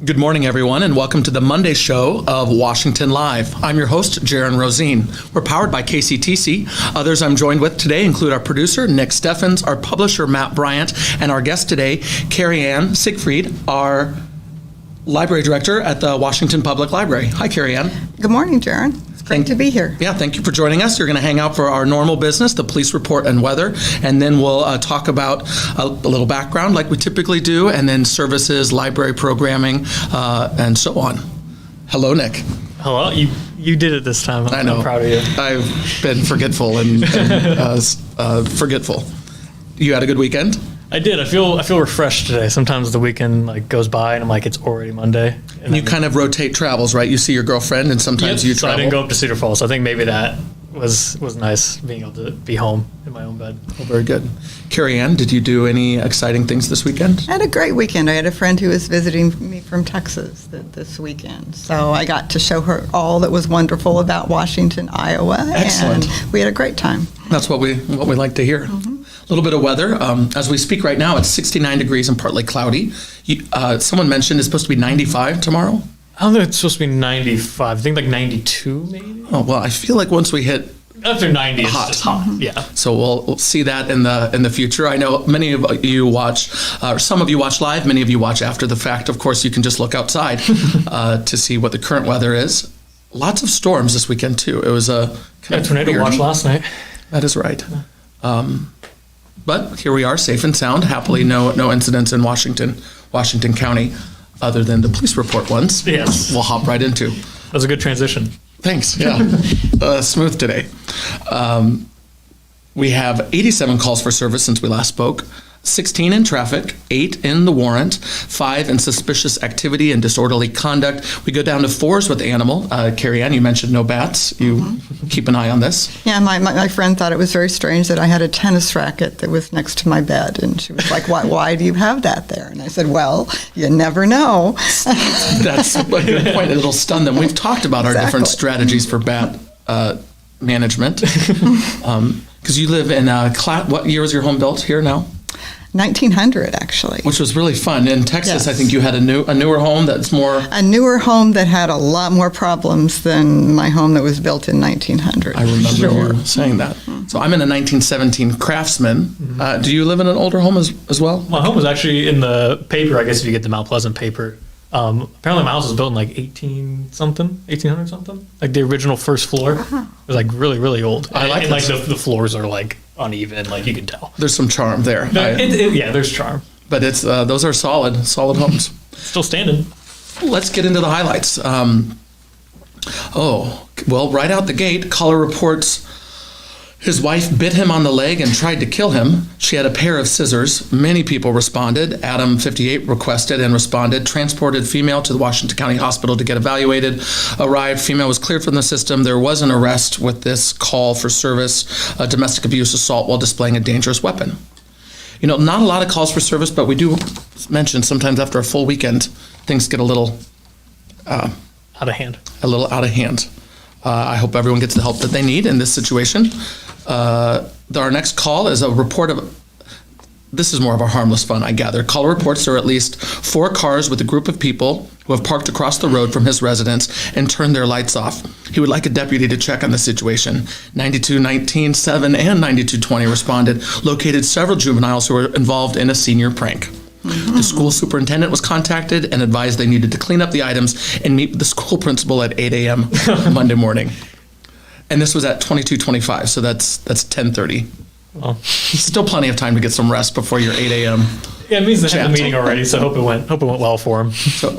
Good morning, everyone, and welcome to the Monday show of Washington Live. I'm your host, Jaron Rosine. We're powered by KCTC. Others I'm joined with today include our producer, Nick Steffens, our publisher, Matt Bryant, and our guest today, Cary Ann Siegfried, our library director at the Washington Public Library. Hi, Cary Ann. Good morning, Jaron. It's great to be here. Yeah, thank you for joining us. You're going to hang out for our normal business, the police report and weather, and then we'll talk about a little background like we typically do, and then services, library programming, and so on. Hello, Nick. Hello. You did it this time. I know. I'm proud of you. I've been forgetful and forgetful. You had a good weekend? I did. I feel refreshed today. Sometimes the weekend goes by and I'm like, it's already Monday. And you kind of rotate travels, right? You see your girlfriend and sometimes you travel. So I didn't go up to Cedar Falls. So I think maybe that was nice, being able to be home in my own bed. Oh, very good. Cary Ann, did you do any exciting things this weekend? I had a great weekend. I had a friend who was visiting me from Texas this weekend. So I got to show her all that was wonderful about Washington, Iowa. Excellent. And we had a great time. That's what we like to hear. Mm-hmm. A little bit of weather. As we speak right now, it's 69 degrees and partly cloudy. Someone mentioned it's supposed to be 95 tomorrow. I don't think it's supposed to be 95. I think 92 maybe. Oh, well, I feel like once we hit after 90, hot. It's hot. Yeah. So we'll see that in the future. I know many of you watch, or some of you watch live, many of you watch after the fact. Of course, you can just look outside to see what the current weather is. Lots of storms this weekend, too. It was a tornado watch last night. That is right. But here we are, safe and sound. Happily, no incidents in Washington County, other than the police report ones. Yes. We'll hop right into. That was a good transition. Thanks. Yeah. Smooth today. We have 87 calls for service since we last spoke. 16 in traffic, 8 in the warrant, 5 in suspicious activity and disorderly conduct. We go down to 4s with animal. Cary Ann, you mentioned no bats. You keep an eye on this. Yeah, my friend thought it was very strange that I had a tennis racket that was next to my bed. And she was like, why do you have that there? And I said, well, you never know. That's a good point. It'll stun them. We've talked about our different strategies for bat management. Because you live in what year was your home built here now? 1900, actually. Which was really fun. In Texas, Yes. I think you had a newer home that's more... A newer home that had a lot more problems than my home that was built in 1900. I remember Sure. you saying that. So I'm in a 1917 Craftsman. Do you live in an older home as well? My home was actually in the paper, I guess if you get the Mount Pleasant paper. Apparently my house was built in 1800 something. Like the original first floor. It was really, really old. I like and the floors are uneven, you can tell. There's some charm there. Yeah, there's charm. But it's those are solid homes. Still standing. Let's get into the highlights. Right out the gate, caller reports his wife bit him on the leg and tried to kill him. She had a pair of scissors. Many people responded. Adam, 58, requested and responded. Transported female to the Washington County Hospital to get evaluated. Arrived. Female was cleared from the system. There was an arrest with this call for service, domestic abuse assault while displaying a dangerous weapon. Not a lot of calls for service, but we do mention sometimes after a full weekend, things get a little... out of hand. A little out of hand. I hope everyone gets the help that they need in this situation. Our next call is a report of, this is more of a harmless fun, I gather. Caller reports there are at least 4 cars with a group of people who have parked across the road from his residence and turned their lights off. He would like a deputy to check on the situation. 9219, 7, and 9220 responded, located several juveniles who were involved in a senior prank. The school superintendent was contacted and advised they needed to clean up the items and meet with the school principal at 8 a.m. Monday morning. And this was at 22:25, so that's 10:30. Well, still plenty of time to get some rest before your 8 a.m. Yeah, it means they had the meeting already, so hope it went well for him. So,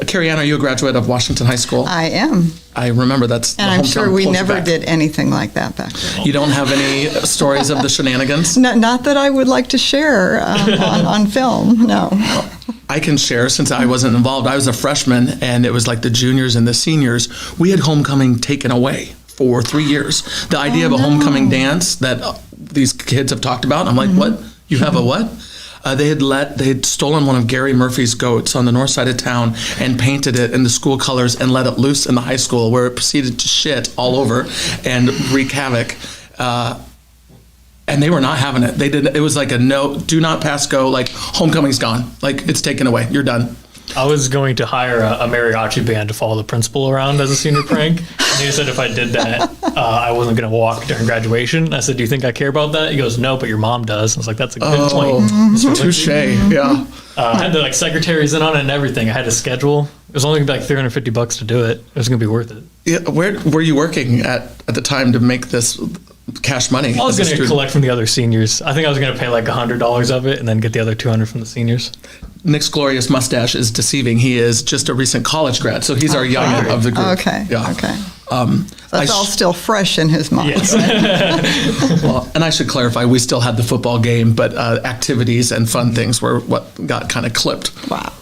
Cary Ann, are you a graduate of Washington High School? I am. I remember that's. And I'm sure we never did anything like that back then. You don't have any stories of the shenanigans? Not that I would like to share on film. No. I can share since I wasn't involved. I was a freshman, and it was like the juniors and the seniors. We had homecoming taken away for 3 years. The idea of a homecoming dance that these kids have talked about, I'm like, what? You have a what? They had stolen one of Gary Murphy's goats on the north side of town and painted it in the school colors and let it loose in the high school, where it proceeded to shit all over and wreak havoc. And they were not having it. It was like a no, do not pass go, like homecoming's gone. Like it's taken away. You're done. I was going to hire a mariachi band to follow the principal around as a senior prank. And he said if I did that, I wasn't going to walk during graduation. I said, do you think I care about that? He goes, no, but your mom does. I was like, that's a good point. Touche. Yeah. I had the secretaries in on it and everything. I had a schedule. It was only going to be $350 to do it. It was going to be worth it. Yeah. Where were you working at the time to make this cash money? I was going to collect from the other seniors. I think I was going to pay $100 of it and then get the other $200 from the seniors. Nick's glorious mustache is deceiving. He is just a recent college grad, so he's our youngin of the group. Okay. Yeah. Okay. That's all still fresh in his mind. Yes. Well, and I should clarify, we still had the football game, but activities and fun things were what got kind of clipped. Wow.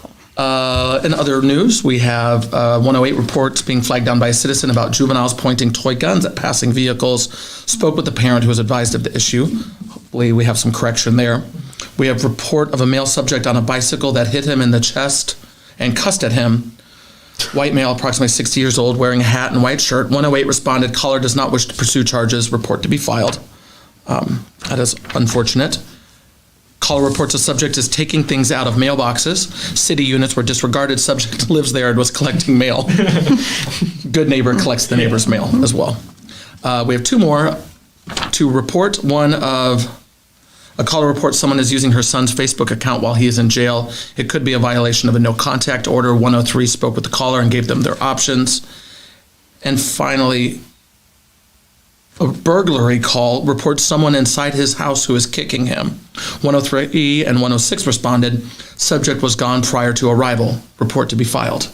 In other news, we have 108 reports being flagged down by a citizen about juveniles pointing toy guns at passing vehicles. Spoke with the parent who was advised of the issue. Hopefully we have some correction there. We have report of a male subject on a bicycle that hit him in the chest and cussed at him. White male, approximately 60 years old, wearing a hat and white shirt. 108 responded, caller does not wish to pursue charges. Report to be filed. That is unfortunate. Caller reports a subject is taking things out of mailboxes. City units were disregarded. Subject lives there and was collecting mail. Good neighbor collects the neighbor's mail as well. We have two more to report. One of a caller reports someone is using her son's Facebook account while he is in jail. It could be a violation of a no contact order. 103 spoke with the caller and gave them their options. And finally, a burglary call reports someone inside his house who is kicking him. 103 and 106 responded. Subject was gone prior to arrival. Report to be filed.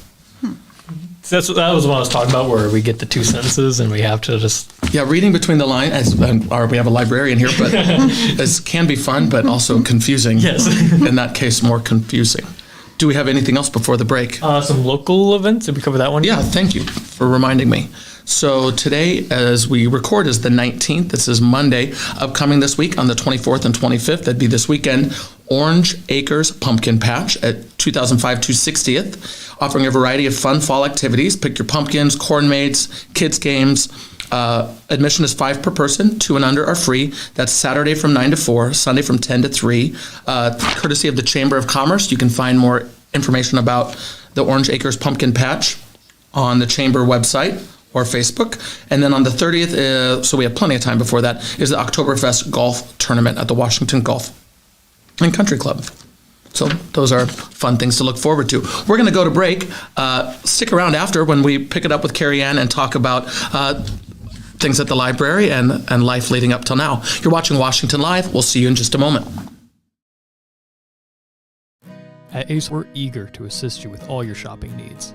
So that was what I was talking about, where we get the two sentences and we have to just... Yeah, reading between the lines, or we have a librarian here, but this can be fun, but also confusing. Yes. In that case, more confusing. Do we have anything else before the break? Some local events. Did we cover that one? Yeah, thank you for reminding me. So today, as we record, is the 19th. This is Monday. Upcoming this week on the 24th and 25th, that'd be this weekend, Orange Acres Pumpkin Patch at 2005 260th, offering a variety of fun fall activities. Pick your pumpkins, corn maze, kids games. Admission is $5 per person. 2 and under are free. That's Saturday from 9 to 4, Sunday from 10 to 3. Courtesy of the Chamber of Commerce. You can find more information about the Orange Acres Pumpkin Patch on the Chamber website or Facebook. And then on the 30th, so we have plenty of time before that, is the Oktoberfest Golf Tournament at the Washington Golf and Country Club. So those are fun things to look forward to. We're going to go to break. Stick around after when we pick it up with Cary Ann and talk about things at the library and life leading up till now. You're watching Washington Live. We'll see you in just a moment. At Ace, we're eager to assist you with all your shopping needs.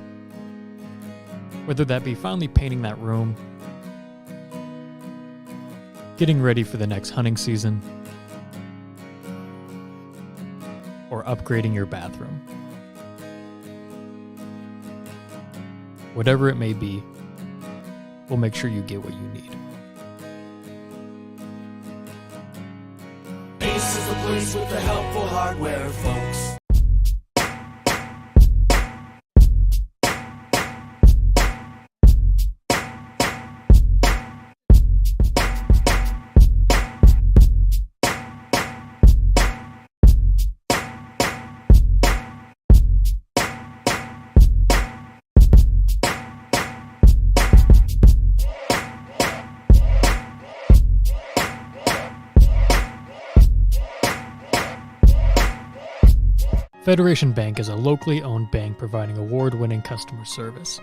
Whether that be finally painting that room, getting ready for the next hunting season, or upgrading your bathroom. Whatever it may be, we'll make sure you get what you need. Ace is the place with the helpful hardware, folks. Federation Bank is a locally owned bank providing award-winning customer service.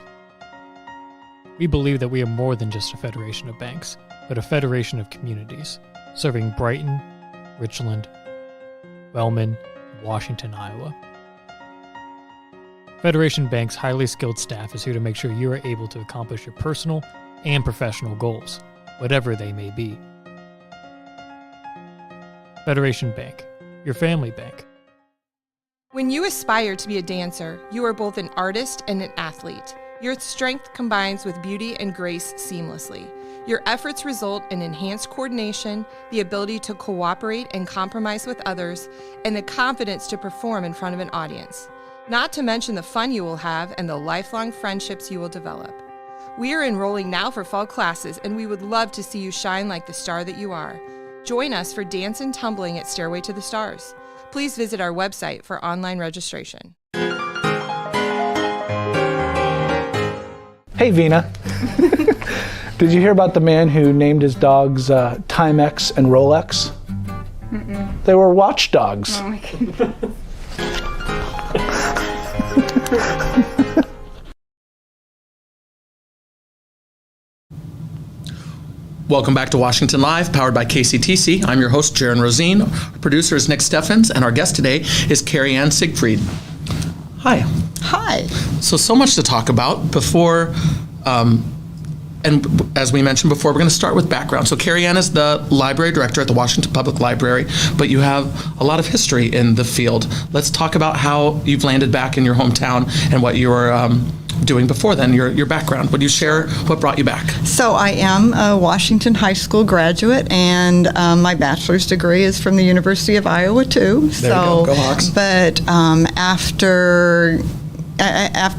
We believe that we are more than just a federation of banks, but a federation of communities, serving Brighton, Richland, Wellman, and Washington, Iowa. Federation Bank's highly skilled staff is here to make sure you are able to accomplish your personal and professional goals, whatever they may be. Federation Bank, your family bank. When you aspire to be a dancer, you are both an artist and an athlete. Your strength combines with beauty and grace seamlessly. Your efforts result in enhanced coordination, the ability to cooperate and compromise with others, and the confidence to perform in front of an audience. Not to mention the fun you will have and the lifelong friendships you will develop. We are enrolling now for fall classes, and we would love to see you shine like the star that you are. Join us for Dance and Tumbling at Stairway to the Stars. Please visit our website for online registration. Hey, Vina. Did you hear about the man who named his dogs Timex and Rolex? Mm-mm. They were watchdogs. Oh my God. Welcome back to Washington Live, powered by KCTC. I'm your host, Jaron Rosine. Our producer is Nick Steffens, and our guest today is Cary Ann Siegfried. Hi. Hi. So much to talk about before, and as we mentioned before, we're going to start with background. So Cary Ann is the library director at the Washington Public Library, but you have a lot of history in the field. Let's talk about how you've landed back in your hometown and what you were doing before then, your background. Would you share what brought you back? So I am a Washington High School graduate, and my bachelor's degree is from the University of Iowa, too. There you go. Go Hawks. But after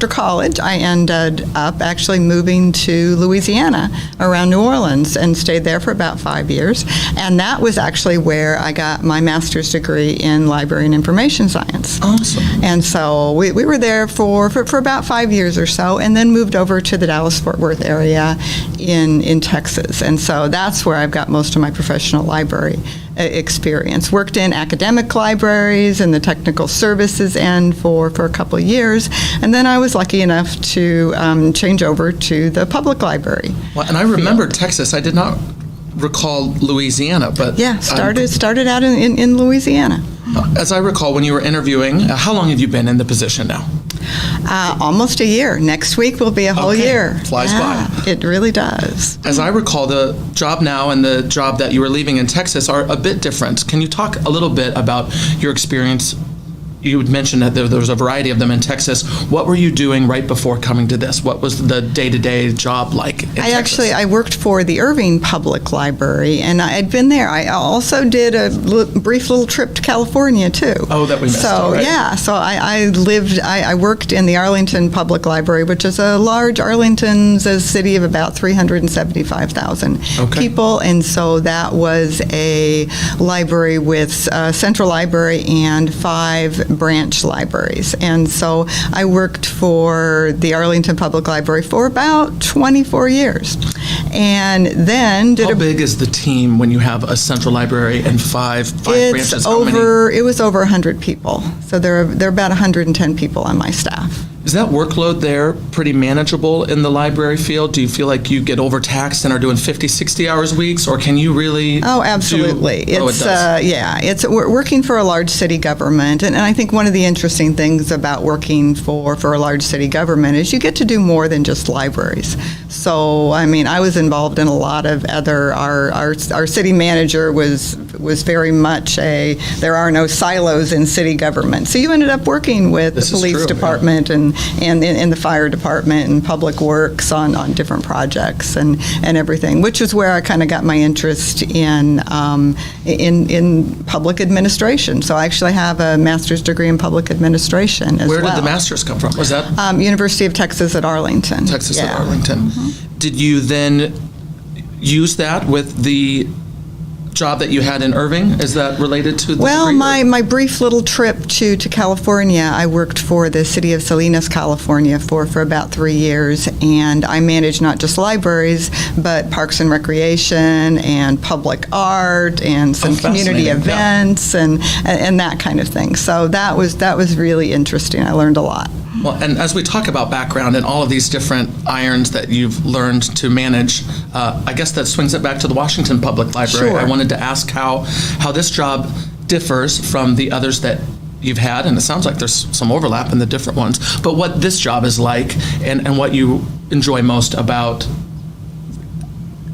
college, I ended up actually moving to Louisiana around New Orleans and stayed there for about 5 years. And that was actually where I got my master's degree in library and information science. Awesome. And so we were there for about 5 years or so, and then moved over to the Dallas-Fort Worth area in Texas. And so that's where I've got most of my professional library experience. Worked in academic libraries and the technical services end for a couple of years, and then I was lucky enough to change over to the public library. Well, and I remember Texas. I did not recall Louisiana, but yeah, started out in Louisiana. As I recall, when you were interviewing, how long have you been in the position now? Almost a year. Next week will be a whole year. Flies by. It really does. As I recall, the job now and the job that you were leaving in Texas are a bit different. Can you talk a little bit about your experience? You had mentioned that there was a variety of them in Texas. What were you doing right before coming to this? What was the day-to-day job like in Texas? I worked for the Irving Public Library, and I had been there. I also did a brief little trip to California, too. Oh, that we missed. So, right. yeah. So I worked in the Arlington Public Library, which is a large, Arlington's a city of about 375,000 people. And so that was a library with central library and 5 branch libraries. And so I worked for the Arlington Public Library for about 24 years. And then How big is the team when you have a central library and 5 branches? It was over 100 people. So there are about 110 people on my staff. Is that workload there pretty manageable in the library field? Do you feel like you get overtaxed and are doing 50, 60 hours weeks, or can you really? Oh, absolutely. We're working for a large city government, and I think one of the interesting things about working for a large city government is you get to do more than just libraries. So, I mean, I was involved in a lot of other. Our city manager was very much there are no silos in city government. So you ended up working with the police department and in the fire department and public works on different projects and everything, which is where I kind of got my interest in public administration. So I actually have a master's degree in public administration as well. Where did the master's come from? Was that? University of Texas at Arlington. At Arlington. Mm-hmm. Did you then use that with the job that you had in Irving? Is that related to the degree? My brief little trip to California, I worked for the city of Salinas, California for about 3 years, and I managed not just libraries, but parks and recreation and public art and some community events and that kind of thing. So that was really interesting. I learned a lot. Well, and as we talk about background and all of these different irons that you've learned to manage, I guess that swings it back to the Washington Public Library. Sure. I wanted to ask how this job differs from the others that you've had, and it sounds like there's some overlap in the different ones, but what this job is like and what you enjoy most about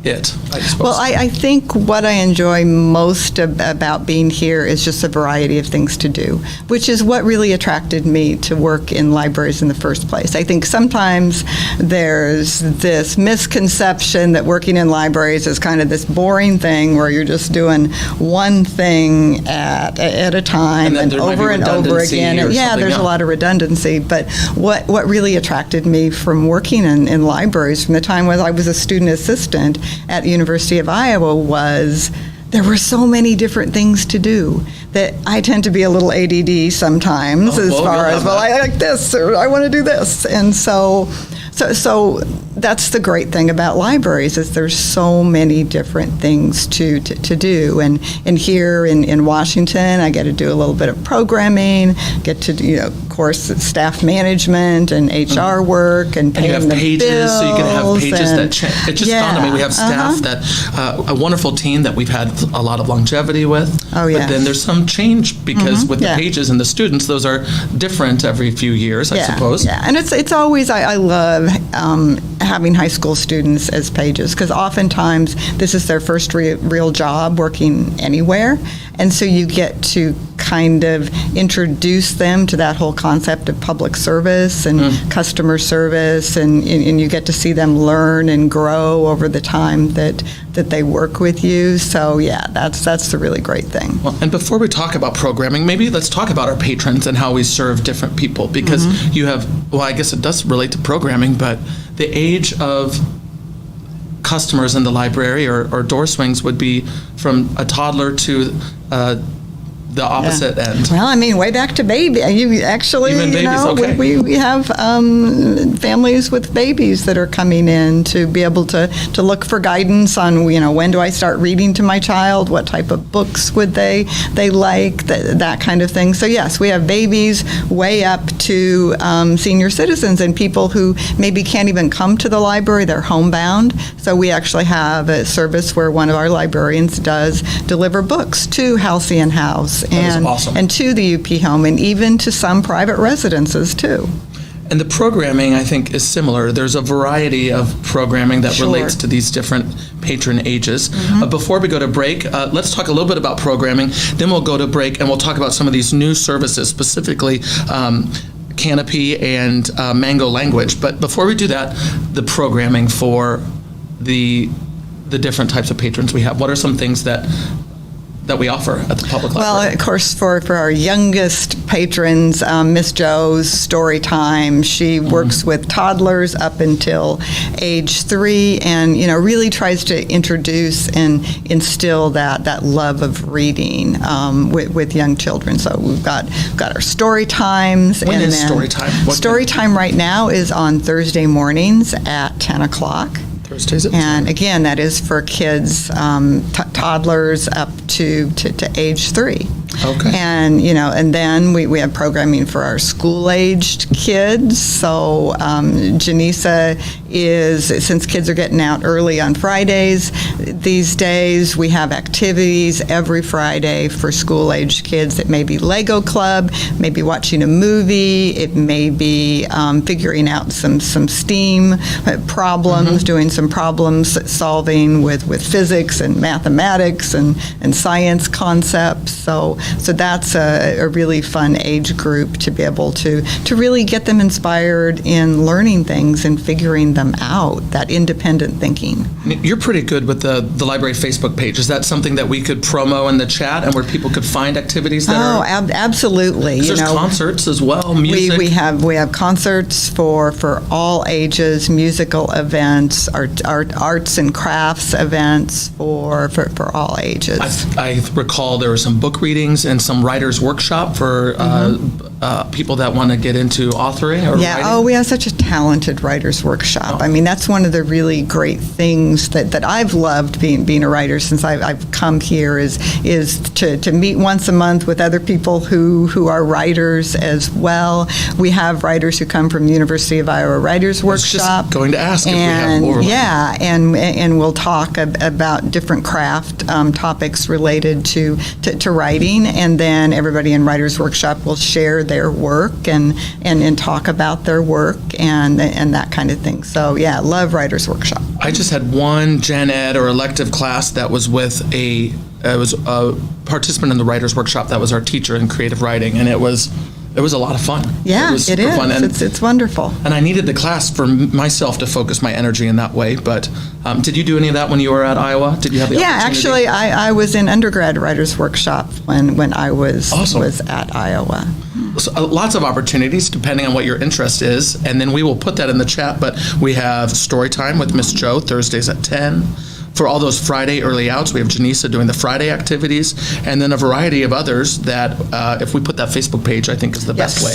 it, I suppose. Well, I think what I enjoy most about being here is just a variety of things to do, which is what really attracted me to work in libraries in the first place. I think sometimes there's this misconception that working in libraries is kind of this boring thing where you're just doing one thing at a time and over and over again. And there's a lot of redundancy, but what really attracted me from working in libraries from the time when I was a student assistant at the University of Iowa was there were so many different things to do that I tend to be a little ADD sometimes I like this or I want to do this. And so that's the great thing about libraries is there's so many different things to do. And here in Washington, I get to do a little bit of programming, get to do, of course, staff management and HR work and paying you have the pages, bills. so you can have pages that change. It just dawned on me, we have staff Uh-huh. that, a wonderful team that we've had a lot of longevity with. Oh, yes. But then there's some change because with the Yeah. pages and the students, those are different every few years, I suppose. Yeah, and it's always, I love having high school students as pages, because oftentimes this is their first real job working anywhere, and so you get to kind of introduce them to that whole concept of public service and customer service, and you get to see them learn and grow over the time that they work with you. So yeah, that's the really great thing. Well, and before we talk about programming, maybe let's talk about our patrons and how we serve different people, because you have, well, I guess it does relate to programming, but the age of customers in the library or door swings would be from a toddler to the opposite end. Well, I mean, way back to baby. You actually, Even babies, okay. we have families with babies that are coming in to be able to look for guidance on, when do I start reading to my child? What type of books would they like? That kind of thing. So yes, we have babies way up to senior citizens and people who maybe can't even come to the library. They're homebound. So we actually have a service where one of our librarians does deliver books to Halcyon House. That is awesome. And to the UP home, and even to some private residences too. And the programming, I think, is similar. There's a variety of programming that Sure. relates to these different patron ages. Before we go to break, let's talk a little bit about programming. Then we'll go to break and we'll talk about some of these new services, specifically Canopy and Mango Language. But before we do that, the programming for the different types of patrons we have. What are some things that we offer at the public library? Well, of course, for our youngest patrons, Miss Jo's story time, she works with toddlers up until age 3, and really tries to introduce and instill that love of reading with young children. So we've got our story times. When is story time? Story time right now is on Thursday mornings at 10 o'clock. Thursdays at And again, that is for kids, toddlers up to age 3. Okay. And, and then we have programming for our school-aged kids. So Janisa since kids are getting out early on Fridays these days, we have activities every Friday for school-aged kids. It may be Lego Club, maybe watching a movie, it may be figuring out some STEAM problems, doing some problem solving with physics and mathematics and science concepts. So that's a really fun age group to be able to really get them inspired in learning things and figuring them out, that independent thinking. You're pretty good with the library Facebook page. Is that something that we could promo in the chat and where people could find activities that are? Absolutely. There's concerts as well, music. We have concerts for all ages, musical events, arts and crafts events for all ages. I recall there were some book readings and some writers' workshop for people that want to get into authoring or writing. Oh, we have such a talented writers' workshop. I mean, that's one of the really great things that I've loved being a writer since I've come here is to meet once a month with other people who are writers as well. We have writers who come from University of Iowa Writers' Workshop. I was just going to ask if we have more. Yeah, and we'll talk about different craft topics related to writing, and then everybody in Writers' Workshop will share their work and talk about their work and that kind of thing. So yeah, love Writers' Workshop. I just had one gen ed or elective class that was with a participant in the Writers' Workshop that was our teacher in creative writing, and it was a lot of fun. Yeah, it was it super is. fun. And, it's wonderful. and I needed the class for myself to focus my energy in that way. But did you do any of that when you were at Iowa? Did you have the opportunity? Yeah, actually, I was in undergrad Writers' Workshop when I was at Iowa. So, lots of opportunities depending on what your interest is, and then we will put that in the chat. But we have story time with Miss Jo Thursdays at 10. for all those Friday early outs. We have Janisa doing the Friday activities, and then a variety of others that if we put that Facebook page, I think is the best way.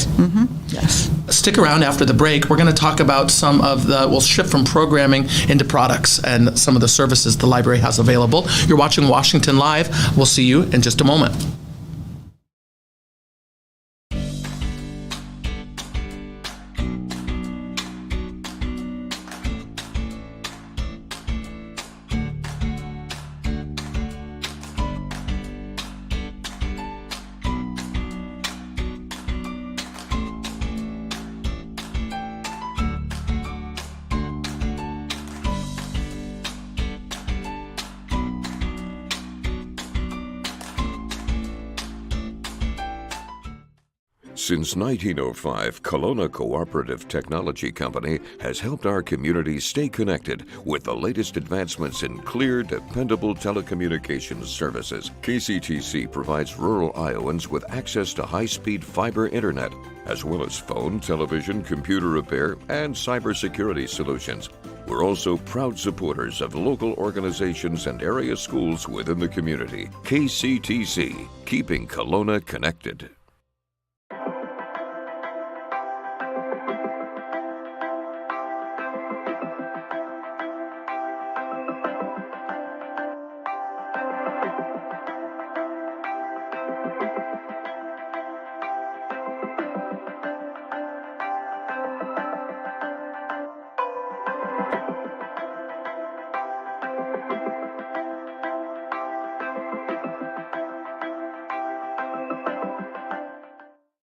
Yes. Stick around after the break. We're going to talk about we'll shift from programming into products and some of the services the library has available. You're watching Washington Live. We'll see you in just a moment. Since 1905, Kelowna Cooperative Technology Company has helped our community stay connected with the latest advancements in clear, dependable telecommunications services. KCTC provides rural Iowans with access to high-speed fiber internet, as well as phone, television, computer repair, and cybersecurity solutions. We're also proud supporters of local organizations and area schools within the community. KCTC, keeping Kelowna connected.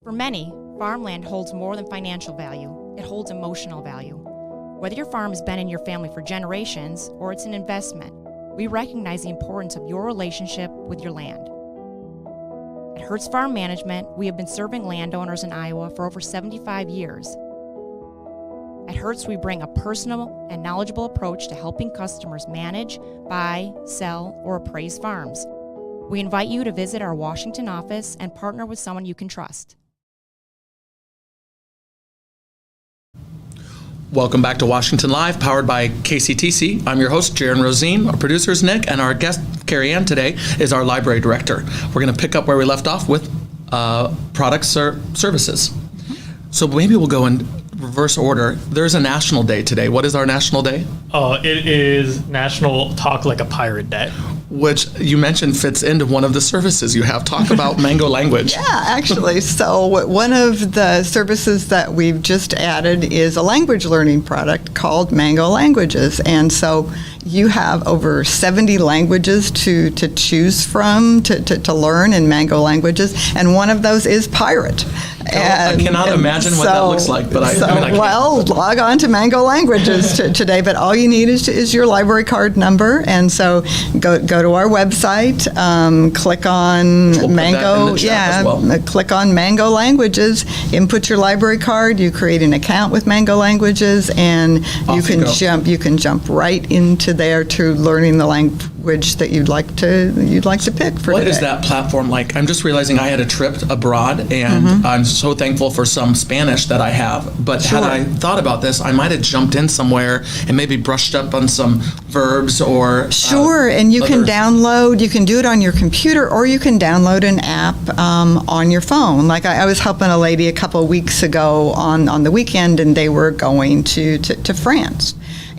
For many, farmland holds more than financial value. It holds emotional value. Whether your farm has been in your family for generations or it's an investment, we recognize the importance of your relationship with your land. At Hertz Farm Management, we have been serving landowners in Iowa for over 75 years. At Hertz, we bring a personal and knowledgeable approach to helping customers manage, buy, sell, or appraise farms. We invite you to visit our Washington office and partner with someone you can trust. Welcome back to Washington Live, powered by KCTC. I'm your host, Jaron Rosine. Our producer is Nick, and our guest, Cary Ann, today is our library director. We're going to pick up where we left off with products services. So maybe we'll go in reverse order. There's a national day today. What is our national day? It is National Talk Like a Pirate Day. Which you mentioned fits into one of the services you have. Talk about Mango Language. Yeah, actually. So one of the services that we've just added is a language learning product called Mango Languages. And so you have over 70 languages to choose from to learn in Mango Languages. And one of those is pirate. I cannot imagine what that looks like, but I can. Well, log on to Mango Languages today, but all you need is your library card number. And so go to our website, click on Mango, click on Mango Languages, input your library card, you create an account with Mango Languages, and you can jump right into there to learning the language that you'd like to pick for What today. is that platform like? I'm just realizing I had a trip abroad, and I'm so thankful for some Spanish that I have. But had I thought about this, I might have jumped in somewhere and maybe brushed up on some verbs or and you can download. You can do it on your computer, or you can download an app on your phone. Like I was helping a lady a couple of weeks ago on the weekend, and they were going to France.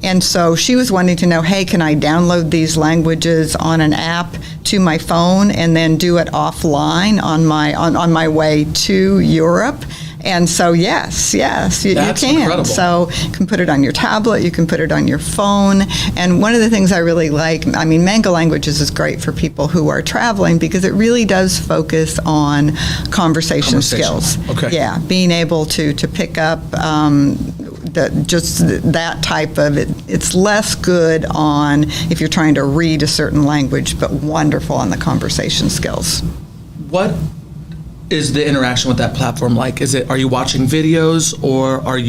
And so she was wanting to know, hey, can I download these languages on an app to my phone and then do it offline on my way to Europe? And so, yes, you can. Incredible. So you can put it on your tablet, you can put it on your phone. And one of the things I really like, Mango Languages is great for people who are traveling because it really does focus on conversation skills. Okay. Yeah, being able to pick up that type of it. It's less good on if you're trying to read a certain language, but wonderful on the conversation skills. What is the interaction with that platform like? Are you watching videos, or are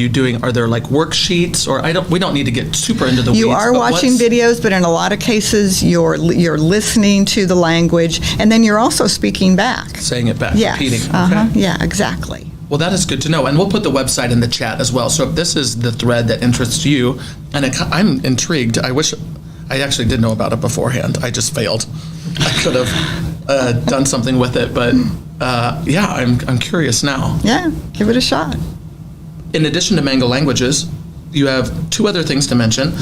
there like worksheets, or we don't need to get super into the weeds. You are watching videos, but in a lot of cases you're listening to the language, and then you're also speaking back. Saying it back, yes. repeating. Okay. Yeah, exactly. Well, that is good to know, and we'll put the website in the chat as well. So if this is the thread that interests you, and I'm intrigued, I wish I actually did know about it beforehand. I just failed. I could have done something with it, but yeah, I'm curious now. Yeah, give it a shot. In addition to Mango Languages, you have two other things to mention.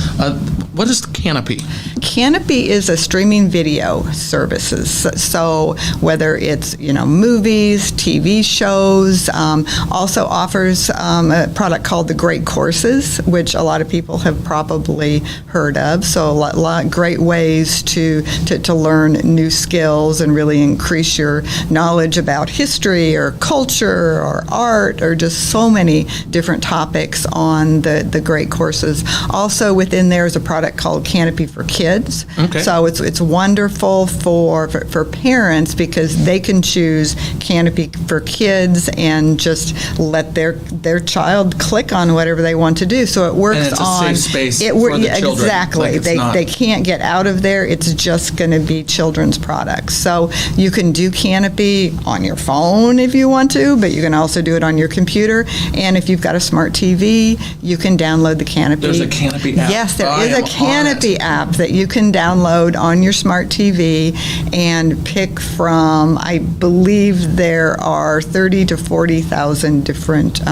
What is Canopy? Canopy is a streaming video services. So whether it's movies, TV shows, also offers a product called the Great Courses, which a lot of people have probably heard of. So a lot great ways to learn new skills and really increase your knowledge about history or culture or art or just so many different topics on the Great Courses. Also within there is a product called Canopy for Kids. Okay. So it's wonderful for parents because they can choose Canopy for Kids and just let their child click on whatever they want to do. So it works and it's on a safe space for the children. Exactly. They can't get out of there. It's just going to be children's products. So you can do Canopy on your phone if you want to, but you can also do it on your computer. And if you've got a smart TV, you can download the Canopy. There's a Canopy app. Yes, there is a Canopy app that you can download on your smart TV and pick from, I believe there are 30 to 40,000 different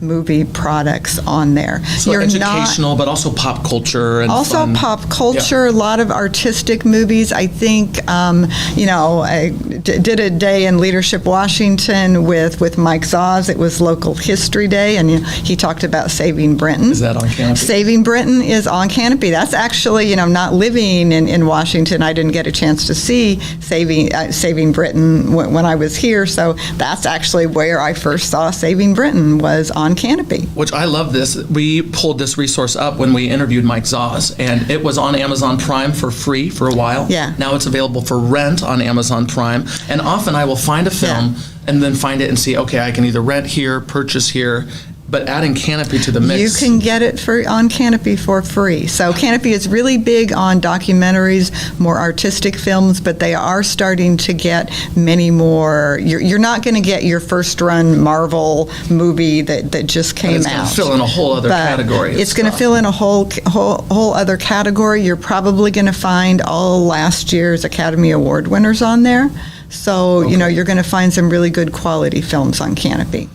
movie products on there. So educational, but also pop culture and also fun. Pop culture, Yeah. a lot of artistic movies. I think, I did a day in Leadership Washington with Mike Zoz. It was Local History Day, and he talked about Saving Britain. Is that on Canopy? Saving Britain is on Canopy. That's actually, not living in Washington. I didn't get a chance to see Saving Britain when I was here, so that's actually where I first saw Saving Britain was on Canopy. Which I love this. We pulled this resource up when we interviewed Mike Zoz, and it was on Amazon Prime for free for a while. Yeah. Now it's available for rent on Amazon Prime, and often I will find a film and then find it and see, okay, I can either rent here, purchase here, but adding Canopy to the mix. You can get it on Canopy for free. So Canopy is really big on documentaries, more artistic films, but they are starting to get many more. You're not going to get your first run Marvel movie that just came It's out. going to fill in a whole other category. It's going to fill in a whole other category. You're probably going to find all last year's Academy Award winners on there. So, you're going to find some really good quality films on Canopy.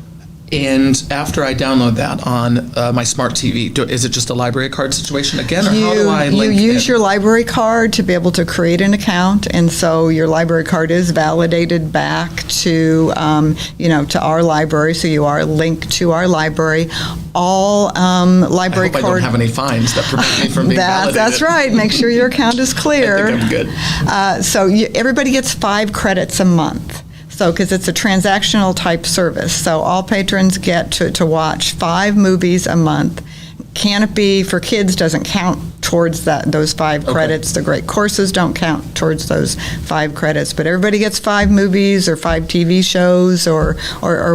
And after I download that on my smart TV, is it just a library card situation again, or how do I link You use in? your library card to be able to create an account, and so your library card is validated back to, to our library, so you are linked to our librry. All library I hope I don't have any fines that prevent me from being validated. That's right. Make sure your account is clear. I think I'm good. So everybody gets 5 credits a month. So, because it's a transactional type service. So all patrons get to watch 5 movies a month. Canopy for Kids doesn't count towards those 5 credits. The Great Courses don't count towards those 5 credits. But everybody gets 5 movies or 5 TV shows or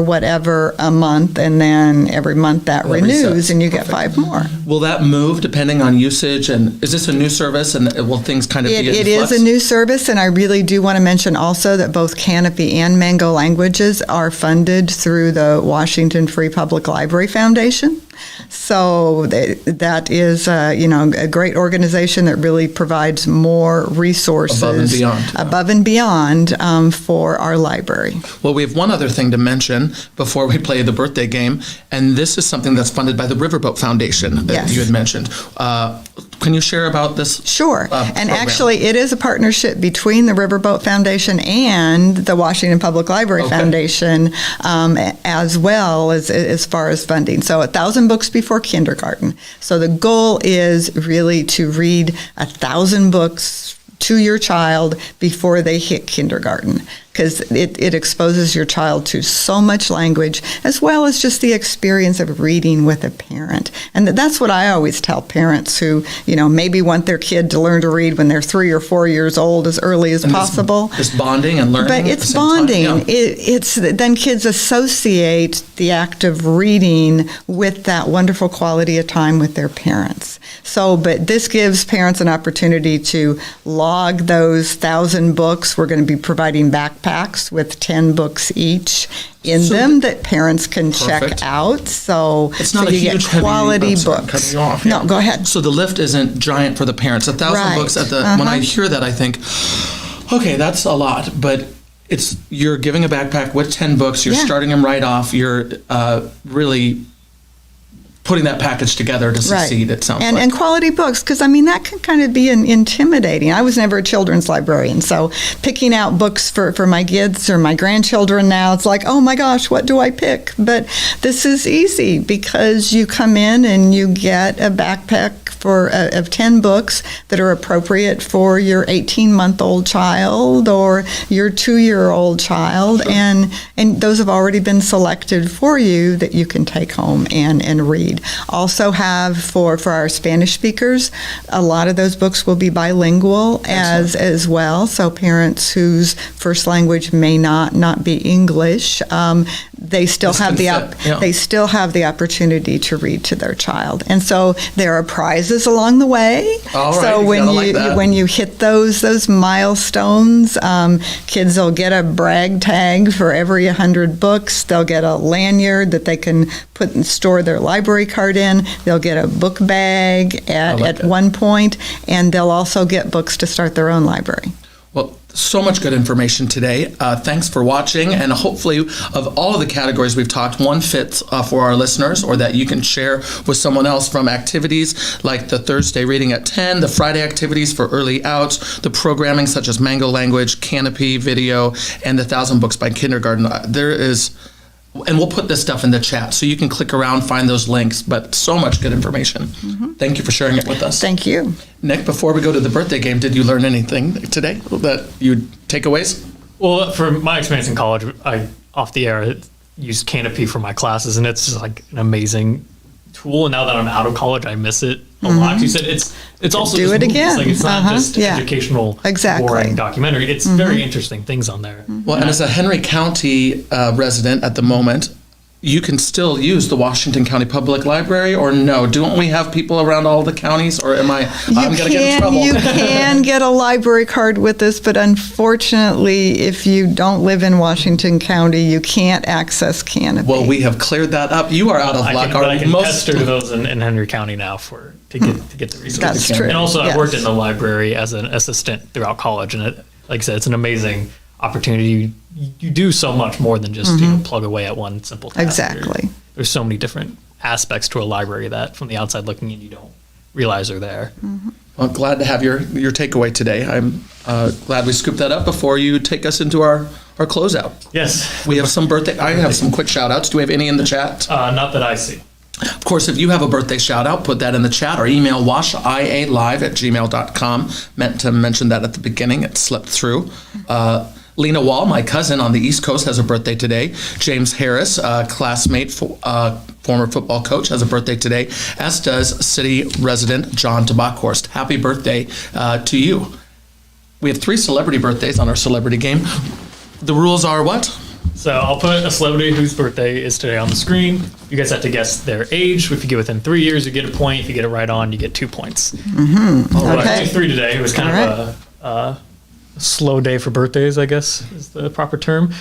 whatever a month, and then every month that renews, and you get 5 more. Will that move depending on usage? And is this a new service? And will things kind of be in It flux? is a new service, and I really do want to mention also that both Canopy and Mango Languages are funded through the Washington Free Public Library Foundation. So that is, a great organization that really provides more resources above and beyond for our library. Well, we have one other thing to mention before we play the birthday game, and this is something that's funded by the Riverboat Foundation that you had mentioned. Can you share about this? Sure. And program? actually, it is a partnership between the Riverboat Foundation and the Washington Public Library Foundation, as well as far as funding. So 1,000 books before kindergarten. So the goal is really to read 1,000 books to your child before they hit kindergarten, because it exposes your child to so much language, as well as just the experience of reading with a parent. And that's what I always tell parents who, maybe want their kid to learn to read when they're 3 or 4 years old as early as possible. It's bonding and learning. But it's bonding. Yeah. It's then kids associate the act of reading with that wonderful quality of time with their parents. So, but this gives parents an opportunity to log those 1,000 books. We're going to be providing backpacks with 10 books each. in them that parents can Perfect. check out. So, It's not so a you huge, get heavy- quality I'm sorry, I'm books. cutting you off. No, Yeah. go ahead. So the lift isn't giant for the parents. 1,000 Right. books at the. When I hear that, I think, okay, that's a lot, but you're giving a backpack with 10 books. You're Yeah. starting them right off. You're really putting that package together to succeed. It sounds like. And quality books, because I mean that can kind of be intimidating. I was never a children's librarian, so picking out books for my kids or my grandchildren now, it's like, oh my gosh, what do I pick? But this is easy because you come in and you get a backpack of 10 books that are appropriate for your 18-month-old child or your 2-year-old child, and those have already been selected for you that you can take home and read. Also have for our Spanish speakers, a lot of those books will be bilingual as well. So parents whose first language may not be English, they still This have can fit, yeah. they still have the opportunity to read to their child. And so there are prizes along the way. All right, so you when gotta like that. when you hit those milestones, kids will get a brag tag for every 100 books. They'll get a lanyard that they can put and store their library card in. They'll get a book bag at one point, and they'll also get books to start their own library. Well, so much good information today. Thanks for watching, and hopefully of all of the categories we've talked, one fits for our listeners or that you can share with someone else, from activities like the Thursday reading at 10, the Friday activities for early outs, the programming such as Mango Language, Canopy Video, and the 1,000 Books by Kindergarten. There is... And we'll put this stuff in the chat so you can click around, find those links, but so much good information. Thank you for sharing it with us. Thank you. Nick, before we go to the birthday game, did you learn anything today that you takeaways? Well, from my experience in college, I, off the air, used Canopy for my classes, and it's just like an amazing tool. And now that I'm out of college, I miss it a lot. You said it's also Do just it movies. again. Like, it's not just educational, Exactly. boring documentary. It's very interesting things on there. Well, and as a Henry County resident at the moment, you can still use the Washington County Public Library, or no? Don't we have people around all the counties, or I'm going to get in trouble? You can get a library card with us, but unfortunately, if you don't live in Washington County, you can't access Canopy. Well, we have cleared that up. You are out of luck. I can pester those in Henry County now to get the resources. That's true. And also, Yes. I worked in the library as an assistant throughout college, and like I said, it's an amazing opportunity. You do so much more than just plug away at one simple task. Exactly. There's so many different aspects to a library that, from the outside looking in, you don't realize are there. Well, glad to have your takeaway today. I'm glad we scooped that up before you take us into our closeout. Yes. We have some birthday. I have some quick shout outs. Do we have any in the chat? Not that I see. Of course, if you have a birthday shout out, put that in the chat or email washialive@gmail.com. Meant to mention that at the beginning. It slipped through. Lena Wall, my cousin on the East Coast, has a birthday today. James Harris, classmate, former football coach, has a birthday today, as does city resident John Tabakhorst. Happy birthday to you. We have 3 celebrity birthdays on our celebrity game. The rules are what? So I'll put a celebrity whose birthday is today on the screen. You guys have to guess their age. If you get within 3 years, you get a point. If you get it right on, you get 2 points. Well, Okay. actually 3 today. It was kind of a slow day for birthdays, I guess is the proper term.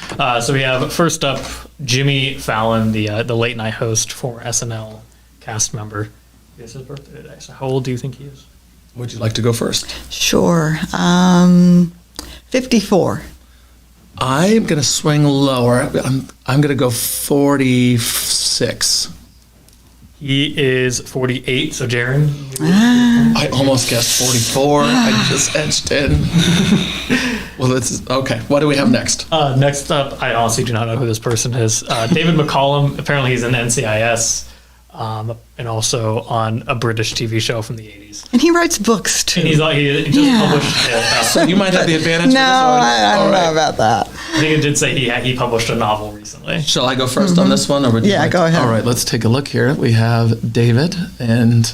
So we have, first up, Jimmy Fallon, the late night host, former SNL cast member. It's his birthday today. So how old do you think he is? Would you like to go first? Sure. 54. I'm going to swing lower. I'm going to go 46. He is 48. So Jaron, I almost guessed 44. I just edged in. Well, that's okay. What do we have next? next up, I honestly do not know who this person is. David McCollum. Apparently, he's in NCIS, and also on a British TV show from the 80s. And he writes books, too. And he just published it. So you might have the advantage. No, for this one. I All don't right. know about that. I think it did say he published a novel recently. Shall I go first on this one? Or would you Yeah, like go ahead. All right, let's take a look here. We have David and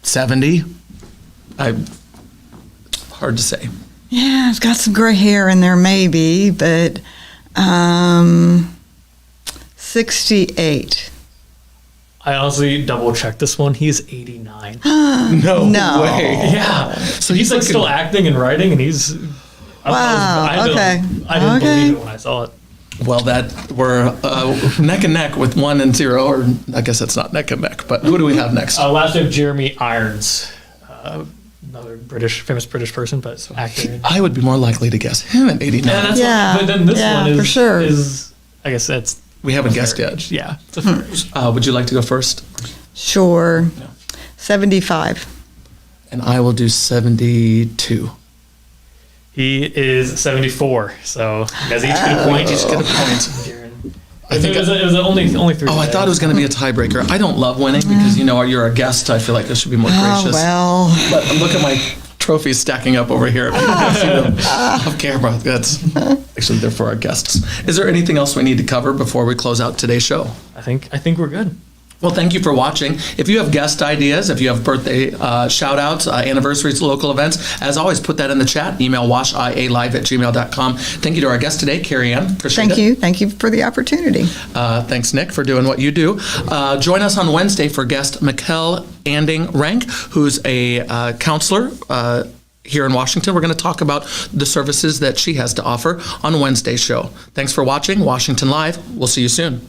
70. Hard to say. Yeah, I've got some gray hair in there, maybe, but 68. I honestly double checked this one. He's 89. No No. way. Yeah. So He's like looking- still acting and writing, and he's Wow, okay. I didn't Okay. believe it when I saw it. Well, that we're neck and neck with 1 and 0, or I guess it's not neck and neck, but who do we have next? Last we have Jeremy Irons, another famous British person, but actor. I would be more likely to guess him at 89. Yeah, that's Yeah, but then this yeah, one is for sure. is I guess that's We haven't guessed fair yet. age. Yeah, it's a fair age. Would you like to go first? Sure. 75. And I will do 72. He is 74, so you guys each get a point. Each get a point. I think it was only 3. Oh, I thought it was going to be a tiebreaker. I don't love winning because, you're a guest. I feel like I should be more Oh, gracious. well. But look at my trophies stacking up over here. People can see them off camera. That's actually they're for our guests. Is there anything else we need to cover before we close out today's show? I think we're good. Well, thank you for watching. If you have guest ideas, if you have birthday shout-outs, anniversaries, local events, as always, put that in the chat. Email washialive@gmail.com. Thank you to our guest today, Cary Ann. Appreciate Thank it. you. Thank you for the opportunity. Thanks, Nick, for doing what you do. Join us on Wednesday for guest Mikkel Anding Rank, who's a counselor here in Washington. We're going to talk about the services that she has to offer on Wednesday's show. Thanks for watching Washington Live. We'll see you soon.